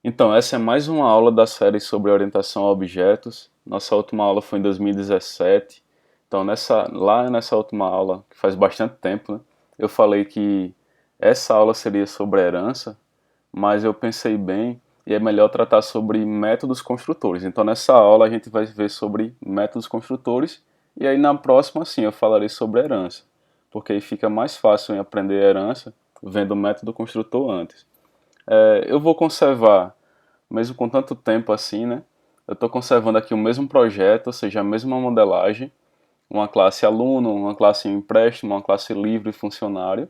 Então, essa é mais uma aula da série sobre orientação a objetos. Nossa última aula foi em 2017. Então, lá nessa última aula, que faz bastante tempo, né, eu falei que essa aula seria sobre herança, mas eu pensei bem e é melhor tratar sobre métodos construtores. Então, nessa aula a gente vai ver sobre métodos construtores e aí na próxima, sim, eu falarei sobre herança, porque aí fica mais fácil em aprender herança vendo o método construtor antes. Eu vou conservar, mesmo com tanto tempo assim, né? Eu estou conservando aqui o mesmo projeto, ou seja, a mesma modelagem, uma classe aluno, uma classe empréstimo, uma classe livre e funcionário.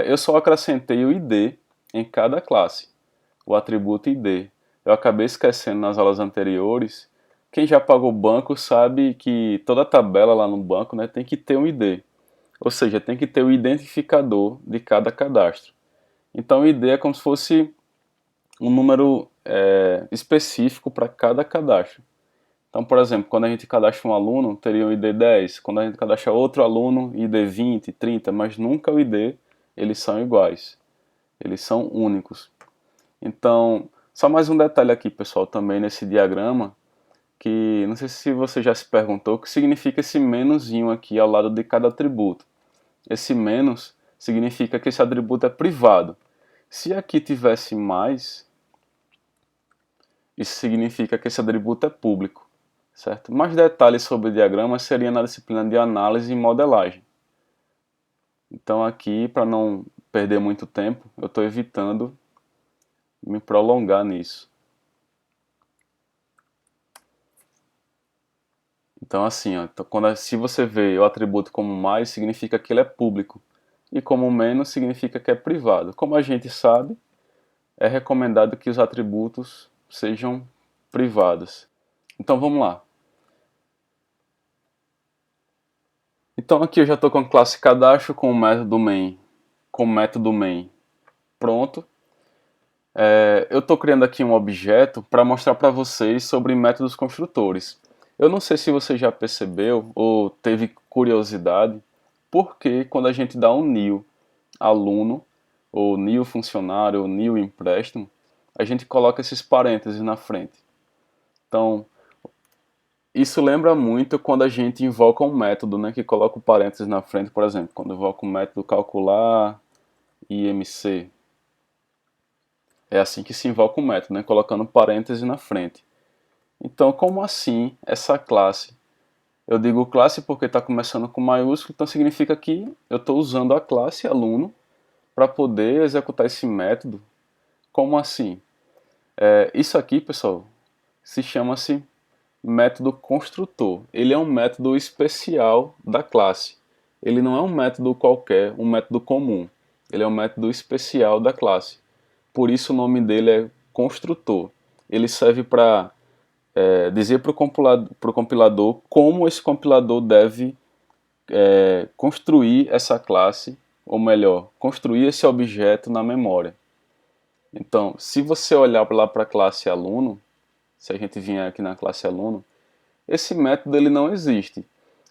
Eu só acrescentei o ID em cada classe, o atributo ID. Eu acabei esquecendo nas aulas anteriores. Quem já pagou o banco sabe que toda tabela lá no banco, né, tem que ter um ID. Ou seja, tem que ter o identificador de cada cadastro. Então o ID é como se fosse um número específico para cada cadastro. Então, por exemplo, quando a gente cadastra um aluno, teria o ID 10. Quando a gente cadastra outro aluno, ID 20, 30, mas nunca o ID, eles são iguais. Eles são únicos. Então, só mais um detalhe aqui, pessoal, também nesse diagrama, que não sei se você já se perguntou, o que significa esse menusinho aqui ao lado de cada atributo. Esse menos significa que esse atributo é privado. Se aqui tivesse mais, isso significa que esse atributo é público, certo? Mais detalhes sobre o diagrama seria na disciplina de análise e modelagem. Então aqui, para não perder muito tempo, eu estou evitando me prolongar nisso. Então assim, ó, se você vê o atributo como mais, significa que ele é público. E como menos, significa que é privado. Como a gente sabe, é recomendado que os atributos sejam privados. Então vamos lá. Então aqui eu já estou com a classe cadastro com o método main, pronto. Eu estou criando aqui um objeto para mostrar para vocês sobre métodos construtores. Eu não sei se você já percebeu ou teve curiosidade, porque quando a gente dá um new aluno, ou new funcionário, ou new empréstimo, a gente coloca esses parênteses na frente. Então, isso lembra muito quando a gente invoca um método, né, que coloca o parênteses na frente, por exemplo, quando eu invoco o método calcular IMC. É assim que se invoca o método, né, colocando parênteses na frente. Então, como assim essa classe? Eu digo classe porque está começando com maiúsculo, então significa que eu estou usando a classe aluno para poder executar esse método. Como assim? Isso aqui, pessoal, se chama-se método construtor. Ele é um método especial da classe. Ele não é um método qualquer, um método comum. Ele é um método especial da classe. Por isso o nome dele é construtor. Ele serve para dizer para o compilador como esse compilador deve construir essa classe, ou melhor, construir esse objeto na memória. Então, se você olhar lá para a classe aluno, se a gente vier aqui na classe aluno, esse método ele não existe.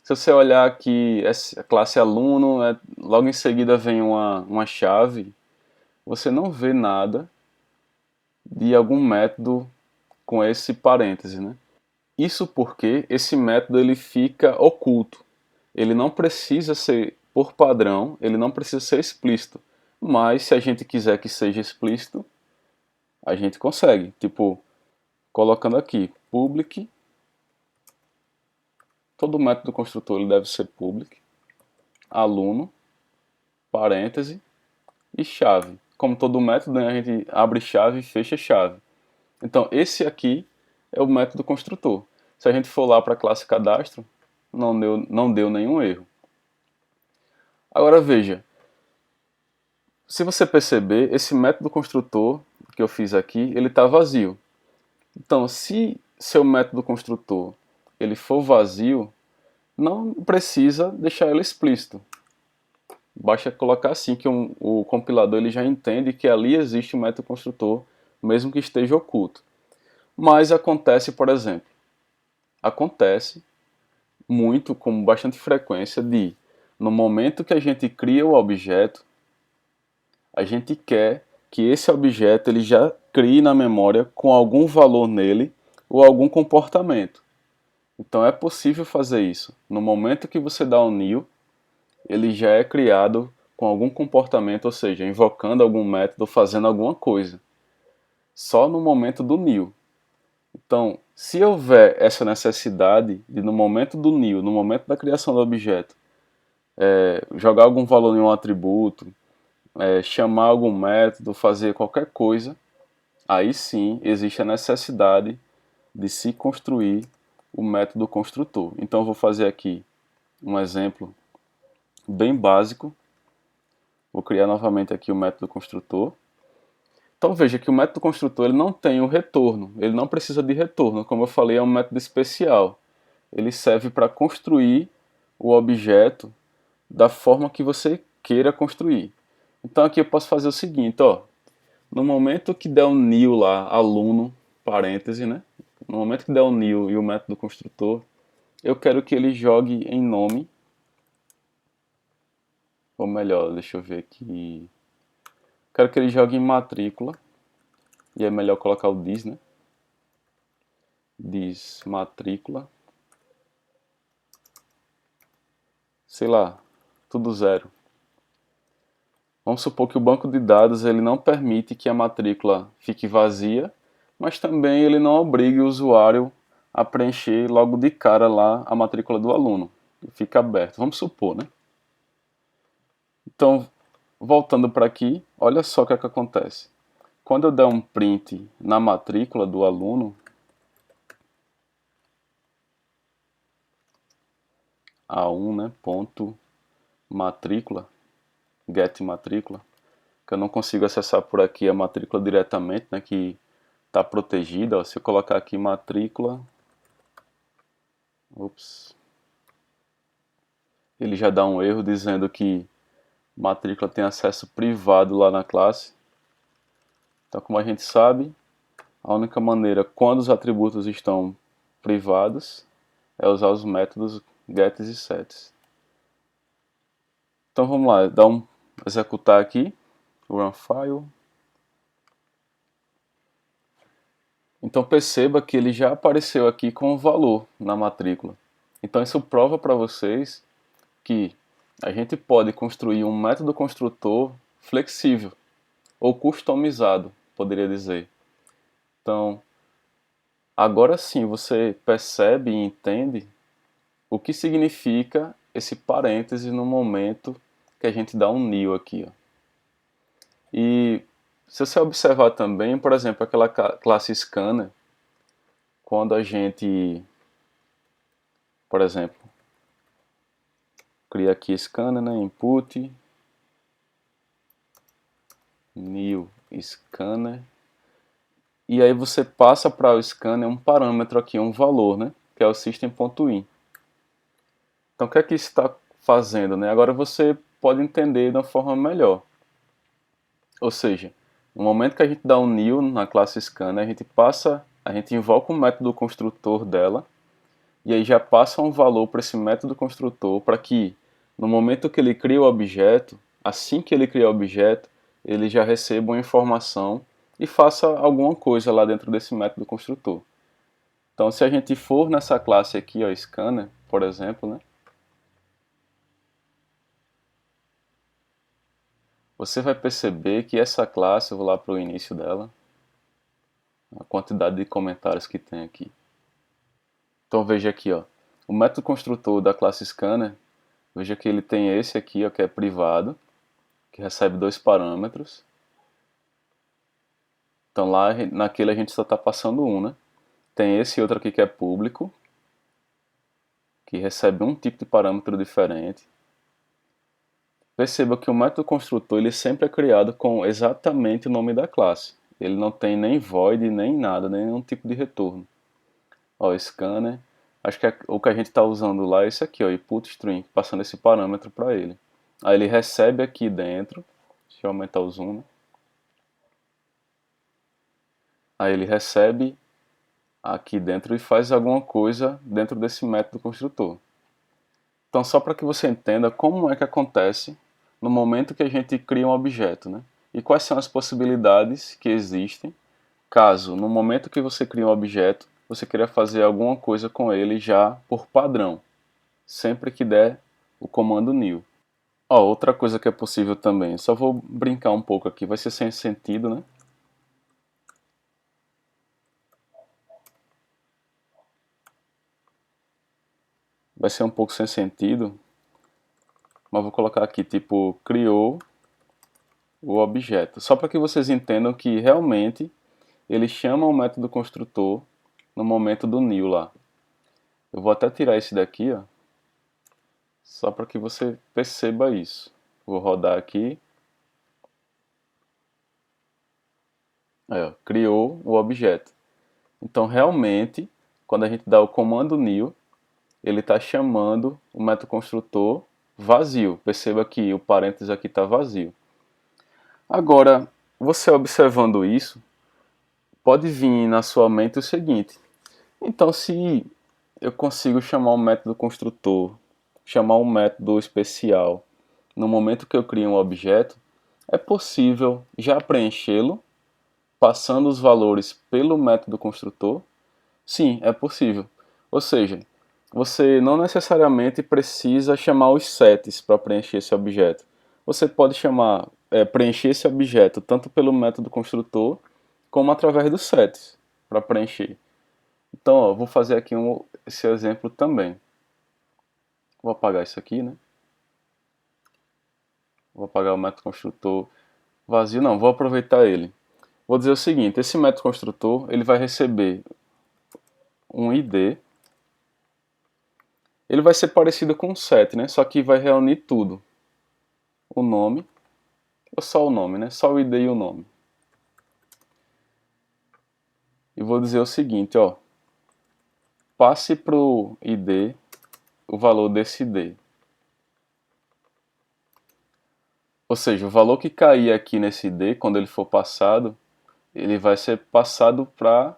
Se você olhar aqui, a classe aluno, logo em seguida vem uma chave, você não vê nada de algum método com esse parêntese, né? Isso porque esse método ele fica oculto. Ele não precisa ser, por padrão, ele não precisa ser explícito. Mas se a gente quiser que seja explícito, a gente consegue. Tipo, colocando aqui, public, todo método construtor ele deve ser public, aluno, parêntese e chave. Como todo método, né, a gente abre chave e fecha chave. Então, esse aqui é o método construtor. Se a gente for lá para a classe cadastro, não deu nenhum erro. Agora veja, se você perceber, esse método construtor que eu fiz aqui, ele está vazio. Então, se seu método construtor ele for vazio, não precisa deixar ele explícito. Basta colocar assim que o compilador ele já entende que ali existe um método construtor, mesmo que esteja oculto. Mas acontece, por exemplo, acontece muito, com bastante frequência, no momento que a gente cria o objeto, a gente quer que esse objeto ele já crie na memória com algum valor nele ou algum comportamento. Então é possível fazer isso. No momento que você dá um new, ele já é criado com algum comportamento, ou seja, invocando algum método, fazendo alguma coisa. Só no momento do new. Então, se houver essa necessidade de no momento do new, no momento da criação do objeto, jogar algum valor em um atributo, chamar algum método, fazer qualquer coisa, aí sim existe a necessidade de se construir o método construtor. Então eu vou fazer aqui um exemplo bem básico. Vou criar novamente aqui o método construtor. Então veja que o método construtor ele não tem o retorno, ele não precisa de retorno. Como eu falei, é um método especial. Ele serve para construir o objeto da forma que você queira construir. Então aqui eu posso fazer o seguinte, ó, no momento que der um new lá, aluno, parêntese, né? No momento que der um new e o método construtor, eu quero que ele jogue em nome, ou melhor, deixa eu ver aqui, quero que ele jogue em matrícula, e é melhor colocar o dis, né? Dis matrícula, sei lá, tudo zero. Vamos supor que o banco de dados ele não permite que a matrícula fique vazia, mas também ele não obrigue o usuário a preencher logo de cara lá a matrícula do aluno. Fica aberto, vamos supor, né? Então, voltando para aqui, olha só o que é que acontece. Quando eu der um print na matrícula do aluno, A1, né, ponto matrícula, get matrícula, que eu não consigo acessar por aqui a matrícula diretamente, né, que está protegida. Ó, se eu colocar aqui matrícula, ops, ele já dá um erro dizendo que matrícula tem acesso privado lá na classe. Então, como a gente sabe, a única maneira quando os atributos estão privados é usar os métodos gets e sets. Então vamos lá, executar aqui, run file. Então perceba que ele já apareceu aqui com o valor na matrícula. Então isso prova para vocês que a gente pode construir um método construtor flexível ou customizado, poderia dizer. Então, agora sim você percebe e entende o que significa esse parêntese no momento que a gente dá um new aqui. Ó. E se você observar também, por exemplo, aquela classe scanner, quando a gente, por exemplo, cria aqui scanner, né, input, new scanner, e aí você passa para o scanner um parâmetro aqui, um valor, né, que é o system.in. Então o que é que isso está fazendo? Né? Agora você pode entender de uma forma melhor. Ou seja, no momento que a gente dá um new na classe scanner, a gente invoca um método construtor dela, e aí já passa um valor para esse método construtor para que no momento que ele cria o objeto, assim que ele cria o objeto, ele já receba uma informação e faça alguma coisa lá dentro desse método construtor. Então se a gente for nessa classe aqui, ó, scanner, por exemplo, né, você vai perceber que essa classe, eu vou lá para o início dela, a quantidade de comentários que tem aqui. Então veja aqui, ó, o método construtor da classe scanner, veja que ele tem esse aqui, ó, que é privado, que recebe dois parâmetros. Então lá naquele a gente só está passando um, né? Tem esse outro aqui que é público, que recebe um tipo de parâmetro diferente. Perceba que o método construtor ele sempre é criado com exatamente o nome da classe. Ele não tem nem void, nem nada, nenhum tipo de retorno. Ó, scanner, acho que o que a gente está usando lá é esse aqui, ó, input string, passando esse parâmetro para ele. Aí ele recebe aqui dentro, deixa eu aumentar o zoom, né? Aí ele recebe aqui dentro e faz alguma coisa dentro desse método construtor. Então, só para que você entenda como é que acontece no momento que a gente cria um objeto, né? E quais são as possibilidades que existem caso no momento que você cria um objeto, você queira fazer alguma coisa com ele já por padrão, sempre que der o comando new. Ó, outra coisa que é possível também, só vou brincar um pouco aqui, vai ser sem sentido, né? Vai ser um pouco sem sentido, mas vou colocar aqui, tipo, criou o objeto. Só para que vocês entendam que realmente ele chama o método construtor no momento do new lá. Eu vou até tirar esse daqui, ó, só para que você perceba isso. Vou rodar aqui. Aí, ó, criou o objeto. Então, realmente, quando a gente dá o comando new, ele está chamando o método construtor vazio. Perceba que o parênteses aqui está vazio. Agora, você observando isso, pode vir na sua mente o seguinte: então, se eu consigo chamar um método construtor, chamar um método especial no momento que eu crio um objeto, é possível já preenchê-lo passando os valores pelo método construtor? Sim, é possível. Ou seja, você não necessariamente precisa chamar os sets para preencher esse objeto. Você pode preencher esse objeto tanto pelo método construtor como através dos sets para preencher. Então, ó, vou fazer aqui esse exemplo também. Vou apagar isso aqui, né? Vou apagar o método construtor vazio, não, vou aproveitar ele. Vou dizer o seguinte, esse método construtor ele vai receber um ID. Ele vai ser parecido com um set, né? Só que vai reunir tudo. O nome, ou só o nome, né? Só o ID e o nome. E vou dizer o seguinte, ó. Passe para o ID o valor desse ID. Ou seja, o valor que cair aqui nesse ID, quando ele for passado, ele vai ser passado para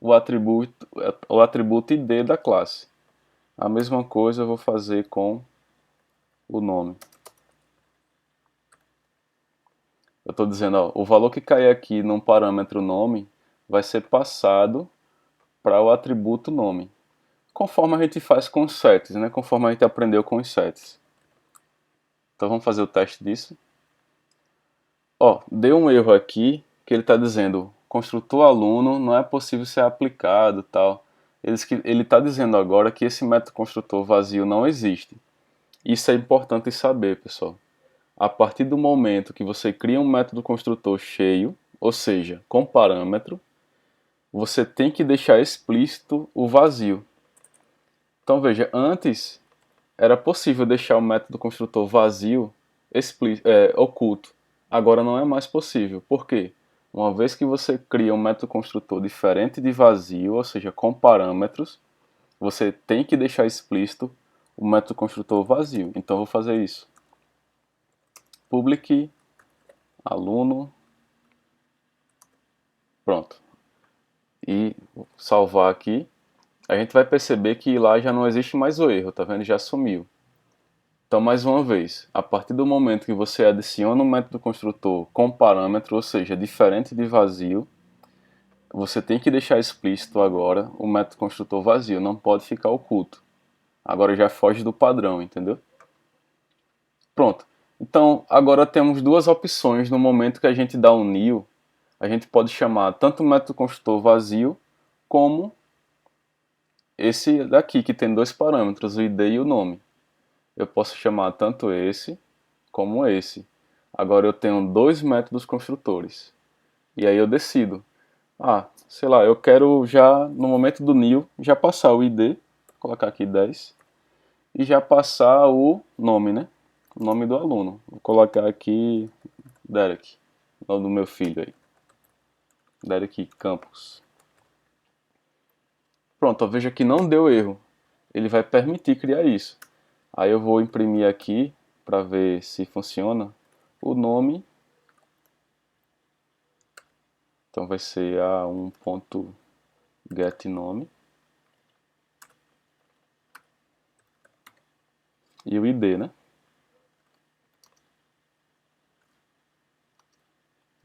o atributo ID da classe. A mesma coisa eu vou fazer com o nome. Eu estou dizendo, ó, o valor que cair aqui num parâmetro nome vai ser passado para o atributo nome. Conforme a gente faz com os sets, né? Conforme a gente aprendeu com os sets. Então vamos fazer o teste disso. Ó, deu um erro aqui que ele está dizendo construtor aluno não é possível ser aplicado, tal. Ele está dizendo agora que esse método construtor vazio não existe. Isso é importante saber, pessoal. A partir do momento que você cria um método construtor cheio, ou seja, com parâmetro, você tem que deixar explícito o vazio. Então veja, antes era possível deixar o método construtor vazio, oculto. Agora não é mais possível. Por quê? Uma vez que você cria um método construtor diferente de vazio, ou seja, com parâmetros, você tem que deixar explícito o método construtor vazio. Então eu vou fazer isso. Public aluno. Pronto. E salvar aqui. A gente vai perceber que lá já não existe mais o erro, tá vendo? Já sumiu. Então, mais uma vez, a partir do momento que você adiciona um método construtor com parâmetro, ou seja, diferente de vazio, você tem que deixar explícito agora o método construtor vazio, não pode ficar oculto. Agora já foge do padrão, entendeu? Pronto. Então, agora temos duas opções no momento que a gente dá um new. A gente pode chamar tanto o método construtor vazio, como esse daqui, que tem dois parâmetros, o ID e o nome. Eu posso chamar tanto esse como esse. Agora eu tenho dois métodos construtores. E aí eu decido. Ah, sei lá, eu quero já, no momento do new, já passar o ID, vou colocar aqui 10, e já passar o nome, né? O nome do aluno. Vou colocar aqui Derek, o nome do meu filho aí. Derek Campos. Pronto, ó, veja que não deu erro. Ele vai permitir criar isso. Aí eu vou imprimir aqui para ver se funciona o nome. Então vai ser a1.getNome e o ID, né?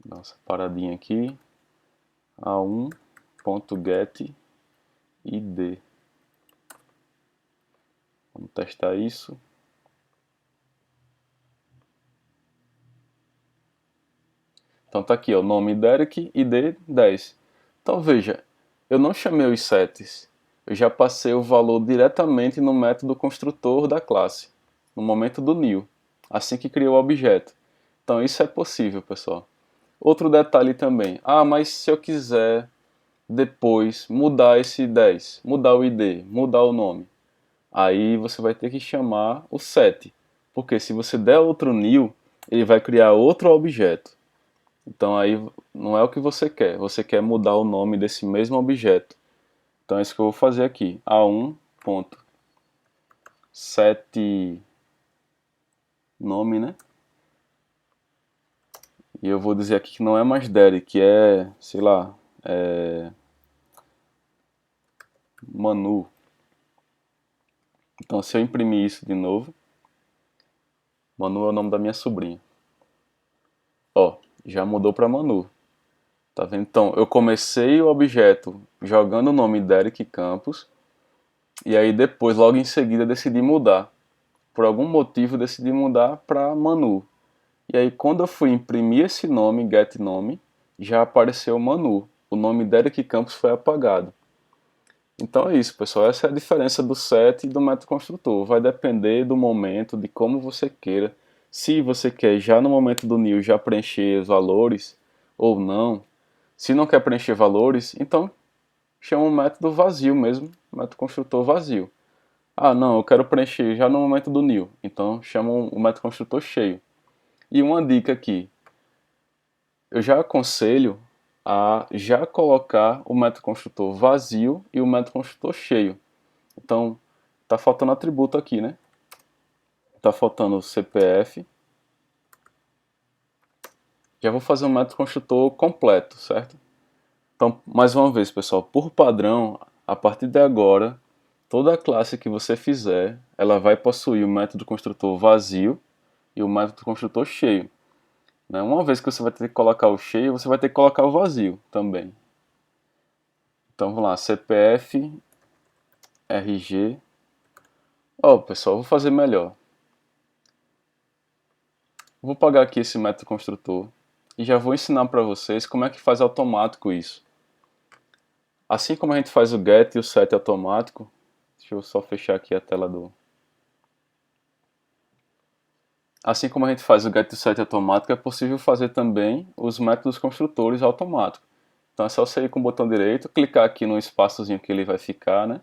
Dá uma paradinha aqui. a1.getID. Vamos testar isso. Então tá aqui, ó, nome Derek, ID 10. Então veja, eu não chamei os sets, eu já passei o valor diretamente no método construtor da classe, no momento do new, assim que criou o objeto. Então isso é possível, pessoal. Outro detalhe também, mas se eu quiser depois mudar esse 10, mudar o ID, mudar o nome, aí você vai ter que chamar o set, porque se você der outro new, ele vai criar outro objeto. Então aí não é o que você quer mudar o nome desse mesmo objeto. Então é isso que eu vou fazer aqui, a1.set nome, né? E eu vou dizer aqui que não é mais Derek, que é, sei lá, Manu. Então se eu imprimir isso de novo, Manu é o nome da minha sobrinha. Ó, já mudou para Manu. Tá vendo? Então eu comecei o objeto jogando o nome Derek Campos, e aí depois, logo em seguida, decidi mudar. Por algum motivo, decidi mudar para Manu. E aí, quando eu fui imprimir esse nome, getNome, já apareceu Manu. O nome Derek Campos foi apagado. Então é isso, pessoal. Essa é a diferença do set e do método construtor. Vai depender do momento, de como você queira. Se você quer já no momento do new já preencher os valores ou não. Se não quer preencher valores, então chama um método vazio mesmo, método construtor vazio. Não, eu quero preencher já no momento do new. Então chama um método construtor cheio. E uma dica aqui, eu já aconselho a já colocar o método construtor vazio e o método construtor cheio. Então, tá faltando atributo aqui, né? Tá faltando o CPF. Já vou fazer um método construtor completo, certo? Então, mais uma vez, pessoal, por padrão, a partir de agora, toda classe que você fizer, ela vai possuir o método construtor vazio e o método construtor cheio. Né? Uma vez que você vai ter que colocar o cheio, você vai ter que colocar o vazio também. Então vamos lá, CPF, RG. Pessoal, vou fazer melhor. Vou pagar aqui esse método construtor e já vou ensinar para vocês como é que faz automático isso. Assim como a gente faz o get e o set automático, deixa eu só fechar aqui a tela do... Assim como a gente faz o get e o set automático, é possível fazer também os métodos construtores automáticos. Então é só você ir com o botão direito, clicar aqui no espaçozinho que ele vai ficar, né?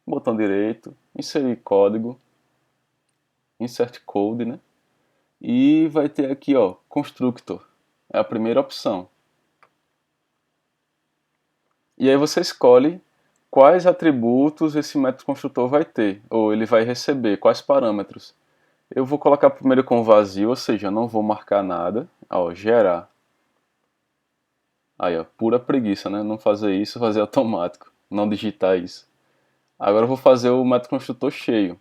Botão direito, inserir código, insert code, né? E vai ter aqui, ó, constructor. É a primeira opção. E aí você escolhe quais atributos esse método construtor vai ter, ou ele vai receber, quais parâmetros. Eu vou colocar primeiro com vazio, ou seja, não vou marcar nada. Ó, gerar. Aí, ó, pura preguiça, né? Não fazer isso, fazer automático. Não digitar isso. Agora eu vou fazer o método construtor cheio.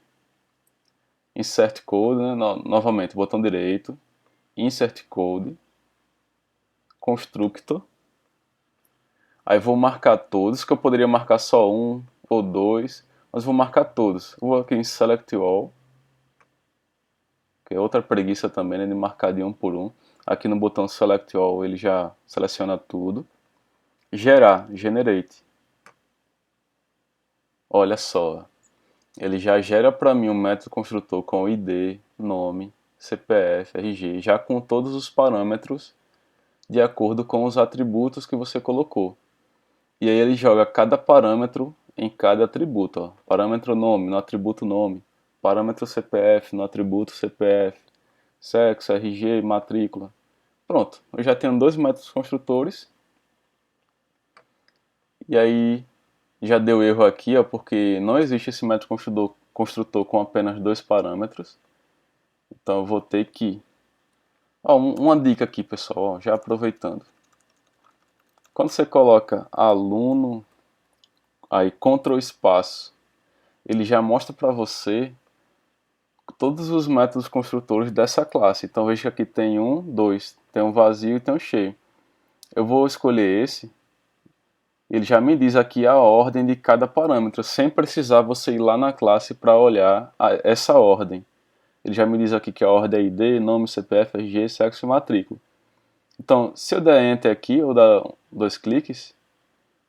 Insert code, né? Novamente, botão direito. Insert code. Constructor. Aí vou marcar todos, que eu poderia marcar só um ou dois, mas vou marcar todos. Vou aqui em Select All, que é outra preguiça também, né, de marcar de um por um. Aqui no botão Select All ele já seleciona tudo. Gerar, Generate. Olha só, ele já gera para mim um método construtor com ID, nome, CPF, RG, já com todos os parâmetros de acordo com os atributos que você colocou. E aí ele joga cada parâmetro em cada atributo. Ó. Parâmetro nome no atributo nome. Parâmetro CPF no atributo CPF. Sexo, RG, matrícula. Pronto, eu já tenho dois métodos construtores. E aí já deu erro aqui, ó, porque não existe esse método construtor com apenas dois parâmetros. Então eu vou ter que... uma dica aqui, pessoal, ó, já aproveitando. Quando você coloca aluno, aí Ctrl espaço, ele já mostra para você todos os métodos construtores dessa classe. Então veja que aqui tem um, dois, tem um vazio e tem um cheio. Eu vou escolher esse Ele já me diz aqui a ordem de cada parâmetro, sem precisar você ir lá na classe para olhar essa ordem. Ele já me diz aqui que a ordem é ID, nome, CPF, RG, sexo e matrícula. Então, se eu der Enter aqui, ou dar 2 cliques,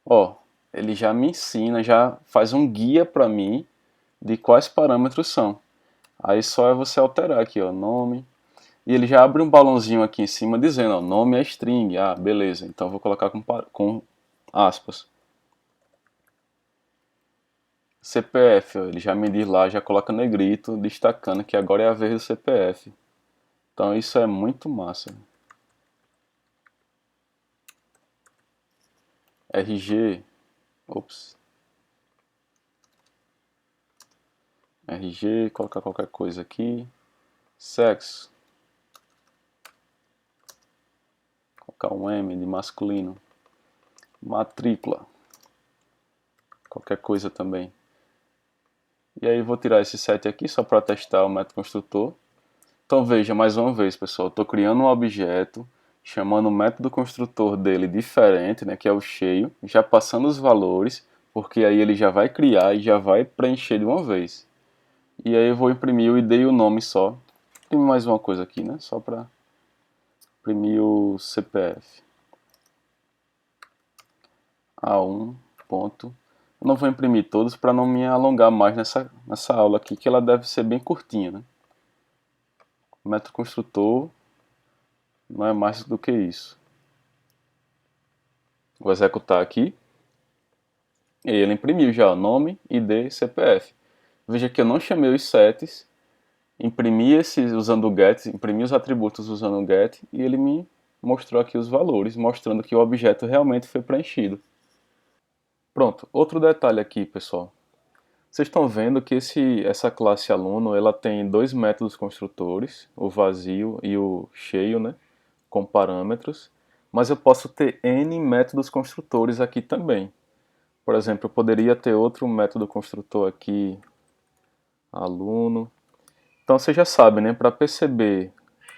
ó, ele já me ensina, já faz um guia para mim de quais parâmetros são. Aí só é você alterar aqui, ó, nome. E ele já abre um balãozinho aqui em cima dizendo, ó, nome é string. Ah, beleza. Então eu vou colocar com aspas. CPF, ó, ele já me diz lá, já coloca negrito, destacando que agora é a vez do CPF. Então isso é muito massa. RG, ops. RG, colocar qualquer coisa aqui. Sexo. Colocar um M de masculino. Matrícula. Qualquer coisa também. E aí vou tirar esse set aqui só para testar o método construtor. Então veja mais uma vez, pessoal, estou criando um objeto, chamando o método construtor dele diferente, né, que é o cheio, já passando os valores, porque aí ele já vai criar e já vai preencher de uma vez. E aí eu vou imprimir o ID e o nome só. Imprimir mais uma coisa aqui, né, só para imprimir o CPF. A1, ponto. Eu não vou imprimir todos para não me alongar mais nessa aula aqui, que ela deve ser bem curtinha, né. O método construtor não é mais do que isso. Vou executar aqui. E ele imprimiu já o nome, ID e CPF. Veja que eu não chamei os sets, imprimi esses usando o get, imprimi os atributos usando o get e ele me mostrou aqui os valores, mostrando que o objeto realmente foi preenchido. Pronto, outro detalhe aqui, pessoal. Vocês estão vendo que essa classe aluno ela tem dois métodos construtores, o vazio e o cheio, né, com parâmetros, mas eu posso ter N métodos construtores aqui também. Por exemplo, eu poderia ter outro método construtor aqui, aluno. Então você já sabe, né? Para perceber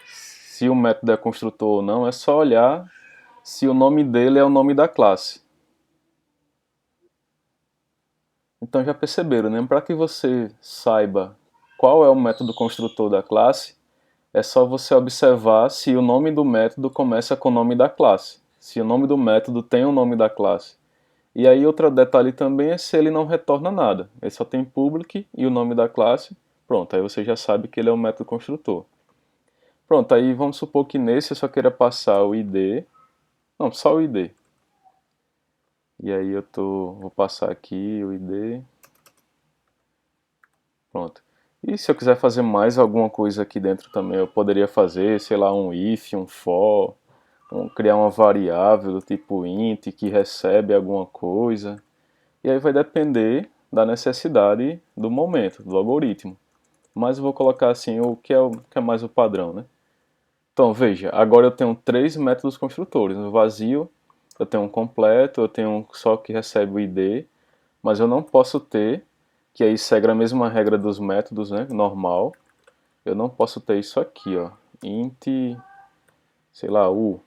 se o método é construtor ou não, é só olhar se o nome dele é o nome da classe. Então já perceberam, né? Para que você saiba qual é o método construtor da classe, é só você observar se o nome do método começa com o nome da classe. Se o nome do método tem o nome da classe. E aí outro detalhe também é se ele não retorna nada. Ele só tem public e o nome da classe. Pronto, aí você já sabe que ele é um método construtor. Pronto, aí vamos supor que nesse eu só queira passar o ID. Não, só o ID. E aí vou passar aqui o ID. Pronto. E se eu quiser fazer mais alguma coisa aqui dentro também, eu poderia fazer, sei lá, um if, um for, criar uma variável do tipo int que recebe alguma coisa. E aí vai depender da necessidade do momento, do algoritmo. Mas eu vou colocar assim o que é mais o padrão, né? Então veja, agora eu tenho três métodos construtores. No vazio, eu tenho um completo, eu tenho um só que recebe o ID, mas eu não posso ter, que aí segue a mesma regra dos métodos, né? Normal. Eu não posso ter isso aqui, ó. Int, sei lá, u.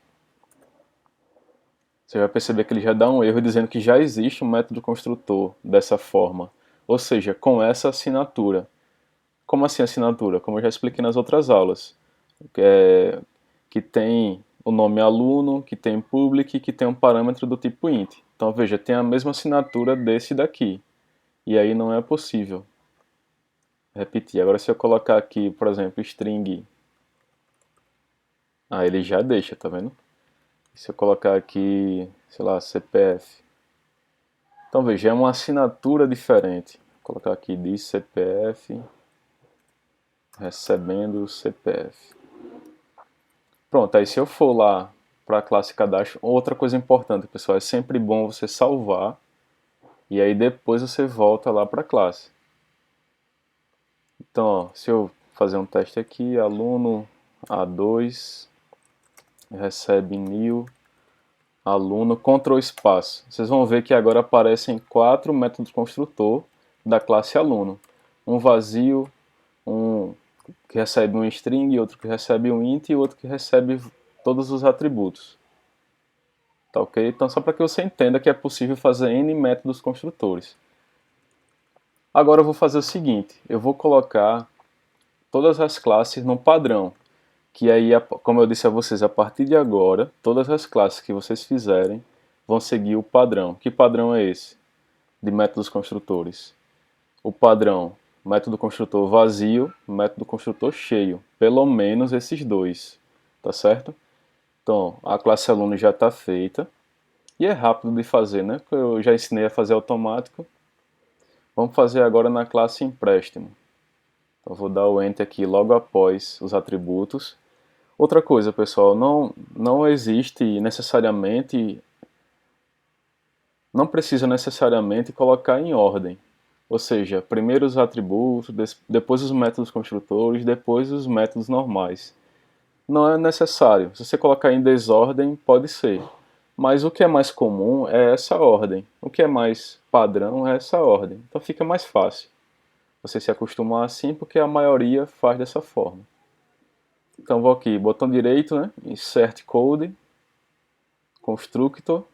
Você vai perceber que ele já dá um erro dizendo que já existe um método construtor dessa forma. Ou seja, com essa assinatura. Como assim assinatura? Como eu já expliquei nas outras aulas. Que tem o nome aluno, que tem public, que tem um parâmetro do tipo int. Então veja, tem a mesma assinatura desse daqui. E aí não é possível repetir. Agora se eu colocar aqui, por exemplo, string, ele já deixa, tá vendo? Se eu colocar aqui, sei lá, CPF. Então veja, é uma assinatura diferente. Vou colocar aqui diz CPF, recebendo CPF. Pronto, aí se eu for lá para a classe cadastro, outra coisa importante, pessoal, é sempre bom você salvar e aí depois você volta lá para a classe. Então, ó, se eu fazer um teste aqui, aluno A2 recebe new aluno Ctrl espaço. Vocês vão ver que agora aparecem 4 métodos construtor da classe aluno. Um vazio, um que recebe um string, outro que recebe um int e outro que recebe todos os atributos. Tá ok? Então, só para que você entenda que é possível fazer N métodos construtores. Agora eu vou fazer o seguinte, eu vou colocar todas as classes num padrão, que aí, como eu disse a vocês, a partir de agora, todas as classes que vocês fizerem vão seguir o padrão. Que padrão é esse de métodos construtores? O padrão método construtor vazio, método construtor cheio. Pelo menos esses dois, tá certo? Então, a classe aluno já está feita. E é rápido de fazer, né? Porque eu já ensinei a fazer automático. Vamos fazer agora na classe empréstimo. Então, vou dar o Enter aqui logo após os atributos. Outra coisa, pessoal, não existe necessariamente, não precisa necessariamente colocar em ordem. Ou seja, primeiro os atributos, depois os métodos construtores, depois os métodos normais. Não é necessário. Se você colocar em desordem, pode ser. Mas o que é mais comum é essa ordem. O que é mais padrão é essa ordem. Então fica mais fácil você se acostumar assim, porque a maioria faz dessa forma. Então vou aqui, botão direito, né? Insert Code, Constructor.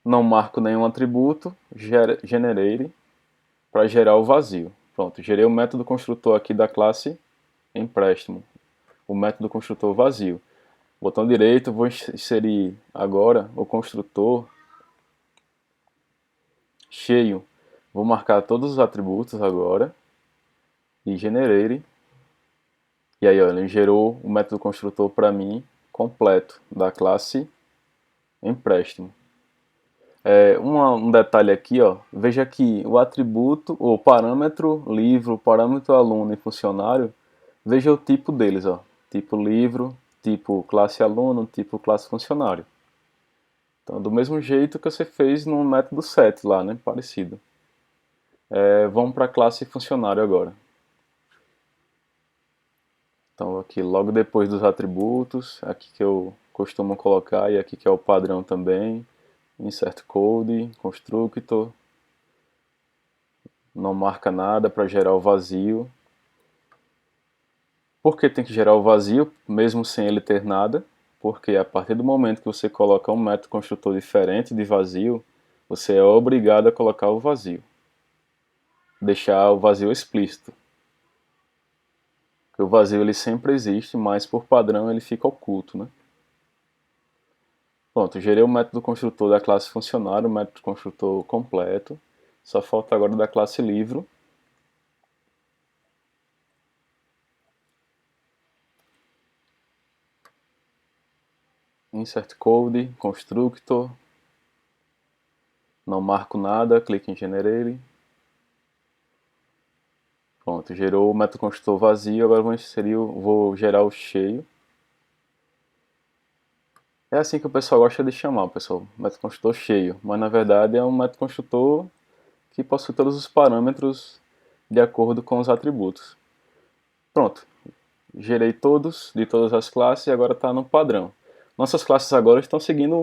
Não marco nenhum atributo, Generate, para gerar o vazio. Pronto, gerei o método construtor aqui da classe empréstimo. O método construtor vazio. Botão direito, vou inserir agora o construtor cheio. Vou marcar todos os atributos agora e Generate. E aí, ó, ele gerou o método construtor para mim completo da classe empréstimo. Um detalhe aqui, ó, veja que o atributo, o parâmetro livro, parâmetro aluno e funcionário, veja o tipo deles, ó, tipo livro, tipo classe aluno, tipo classe funcionário. Então, do mesmo jeito que você fez no método set lá, né, parecido. Vamos para a classe funcionário agora. Então, aqui logo depois dos atributos, aqui que eu costumo colocar e aqui que é o padrão também. Insert code, constructor, não marca nada para gerar o vazio. Por que tem que gerar o vazio, mesmo sem ele ter nada? Porque a partir do momento que você coloca um método construtor diferente de vazio, você é obrigado a colocar o vazio. Deixar o vazio explícito. Porque o vazio ele sempre existe, mas por padrão ele fica oculto, né? Pronto, gerei o método construtor da classe funcionário, o método construtor completo. Só falta agora da classe livro. Insert code, constructor. Não marco nada, clique em Generate. Pronto, gerou o método construtor vazio, agora vou gerar o cheio. É assim que o pessoal gosta de chamar, pessoal, método construtor cheio, mas na verdade é um método construtor que possui todos os parâmetros de acordo com os atributos. Pronto, gerei todos, de todas as classes e agora está no padrão. Nossas classes agora estão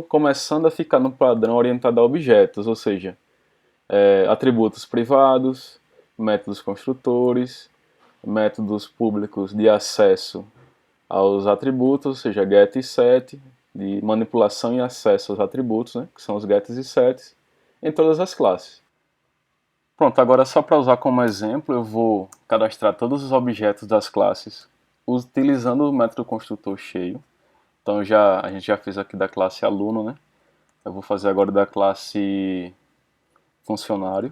começando a ficar no padrão orientado a objetos, ou seja, atributos privados, métodos construtores, métodos públicos de acesso aos atributos, ou seja, get e set, de manipulação e acesso aos atributos, né, que são os gets e sets, em todas as classes. Pronto, agora só para usar como exemplo, eu vou cadastrar todos os objetos das classes utilizando o método construtor cheio. Então a gente já fez aqui da classe aluno, né? Eu vou fazer agora da classe funcionário,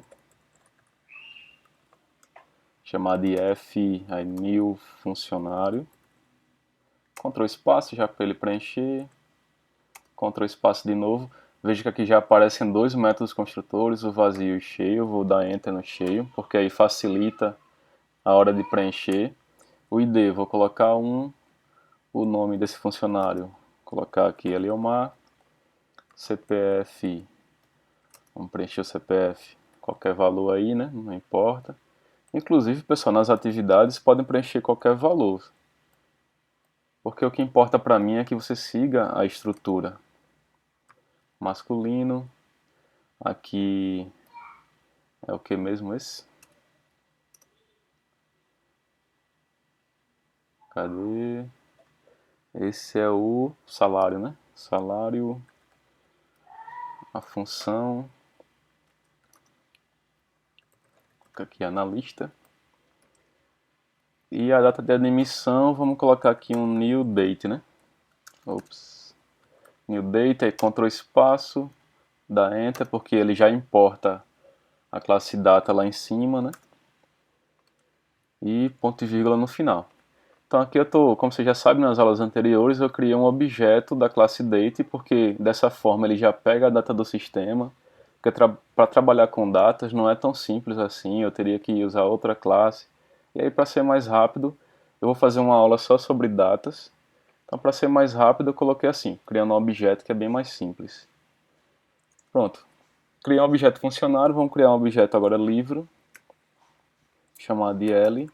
chamar de f, aí new funcionário. Ctrl espaço já para ele preencher. Ctrl espaço de novo. Veja que aqui já aparecem dois métodos construtores, o vazio e o cheio. Vou dar Enter no cheio, porque aí facilita a hora de preencher. O ID, vou colocar o nome desse funcionário. Vou colocar aqui Eliomar. CPF, vamos preencher o CPF. Qualquer valor aí, né? Não importa. Inclusive, pessoal, nas atividades podem preencher qualquer valor. Porque o que importa para mim é que você siga a estrutura. Masculino. Aqui é o que mesmo esse? Cadê? Esse é o salário, né? Salário a função, aqui analista, e a data de admissão, vamos colocar aqui um new date, né? Ops. New date, aí Ctrl espaço, dá enter, porque ele já importa a classe data lá em cima, né? E ponto e vírgula no final. Então aqui eu tô, como você já sabe, nas aulas anteriores eu criei um objeto da classe date, porque dessa forma ele já pega a data do sistema, porque para trabalhar com datas não é tão simples assim, eu teria que usar outra classe. E aí para ser mais rápido, eu vou fazer uma aula só sobre datas. Então para ser mais rápido eu coloquei assim, criando um objeto que é bem mais simples. Pronto. Criei um objeto funcionário, vamos criar um objeto agora livro, chamado de L,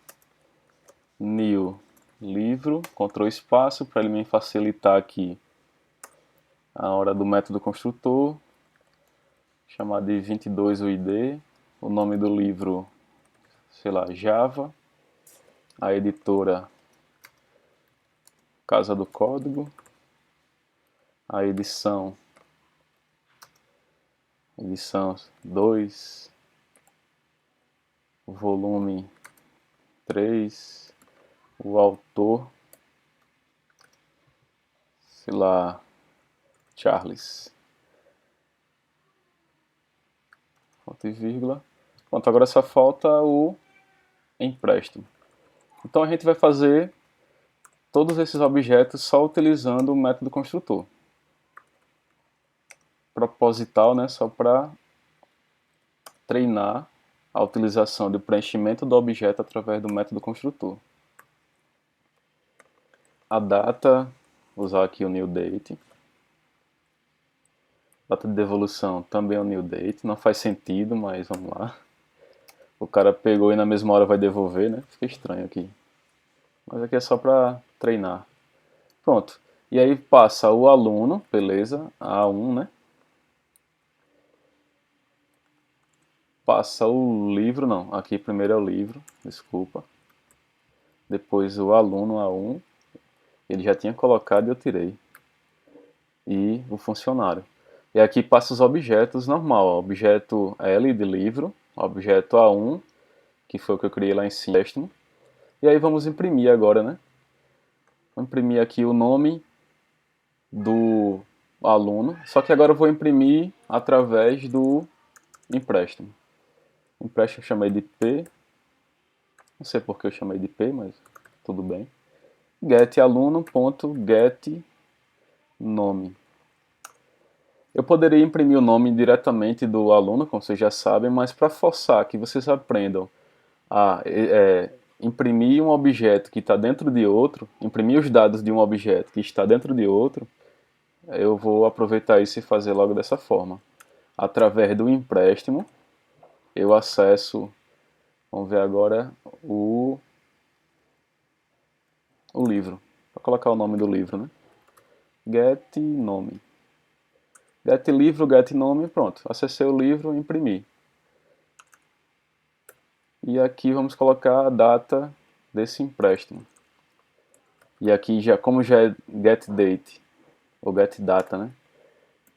new livro, Ctrl espaço, para ele me facilitar aqui a hora do método construtor, chamar de 22 o ID, o nome do livro, sei lá, Java, a editora Casa do Código, a edição 2, volume 3, o autor, sei lá, Charles. Ponto e vírgula. Pronto, agora só falta o empréstimo. Então a gente vai fazer todos esses objetos só utilizando o método construtor. Proposital, né, só para treinar a utilização do preenchimento do objeto através do método construtor. A data, usar aqui o new date. Data de devolução também é o new date, não faz sentido, mas vamos lá. O cara pegou e na mesma hora vai devolver, né? Fica estranho aqui. Mas aqui é só para treinar. Pronto. E aí passa o aluno, beleza? A1, né? Passa o livro, não. Aqui primeiro é o livro, desculpa. Depois o aluno A1. Ele já tinha colocado e eu tirei. E o funcionário. E aqui passa os objetos normal. Objeto L de livro. Objeto A1, que foi o que eu criei lá em cima. E aí vamos imprimir agora, né? Vou imprimir aqui o nome do aluno. Só que agora eu vou imprimir através do empréstimo. Empréstimo eu chamei de P. Não sei por que eu chamei de P, mas tudo bem. Get aluno.get nome. Eu poderia imprimir o nome diretamente do aluno, como vocês já sabem, mas para forçar que vocês aprendam a imprimir um objeto que está dentro de outro, imprimir os dados de um objeto que está dentro de outro, eu vou aproveitar isso e fazer logo dessa forma. Através do empréstimo, eu acesso, vamos ver agora, o livro. Vou colocar o nome do livro, né? Get nome. Get livro, get nome, pronto. Acessei o livro, imprimi. E aqui vamos colocar a data desse empréstimo. E aqui, já, como já é get date, ou get data, né?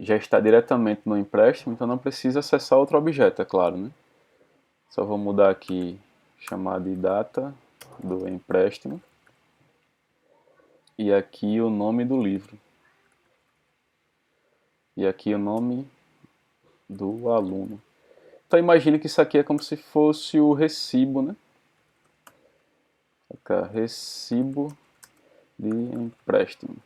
Já está diretamente no empréstimo, então não precisa acessar outro objeto, é claro, né? Só vou mudar aqui, chamar de data do empréstimo. E aqui o nome do livro. E aqui o nome do aluno. Então imagine que isso aqui é como se fosse o recibo, né? Recibo de empréstimo.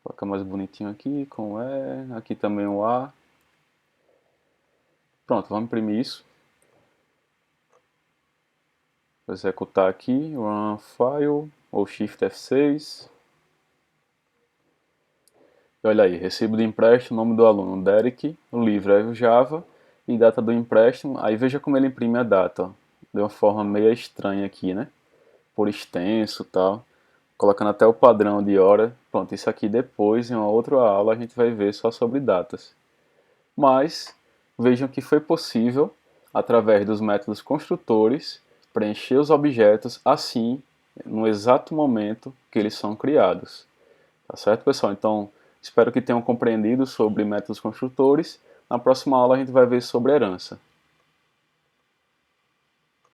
Vou colocar mais bonitinho aqui, com E, aqui também o A. Pronto, vamos imprimir isso. Vou executar aqui, run file, ou shift F6. E olha aí, recibo de empréstimo, nome do aluno, Derek, o livro é o Java, e data do empréstimo. Aí veja como ele imprime a data, ó. De uma forma meio estranha aqui, né? Por extenso e tal. Colocando até o padrão de hora. Pronto, isso aqui depois, em uma outra aula, a gente vai ver só sobre datas. Mas vejam que foi possível, através dos métodos construtores, preencher os objetos assim, no exato momento que eles são criados. Tá certo, pessoal? Então, Espero que tenham compreendido sobre métodos construtores. Na próxima aula a gente vai ver sobre herança.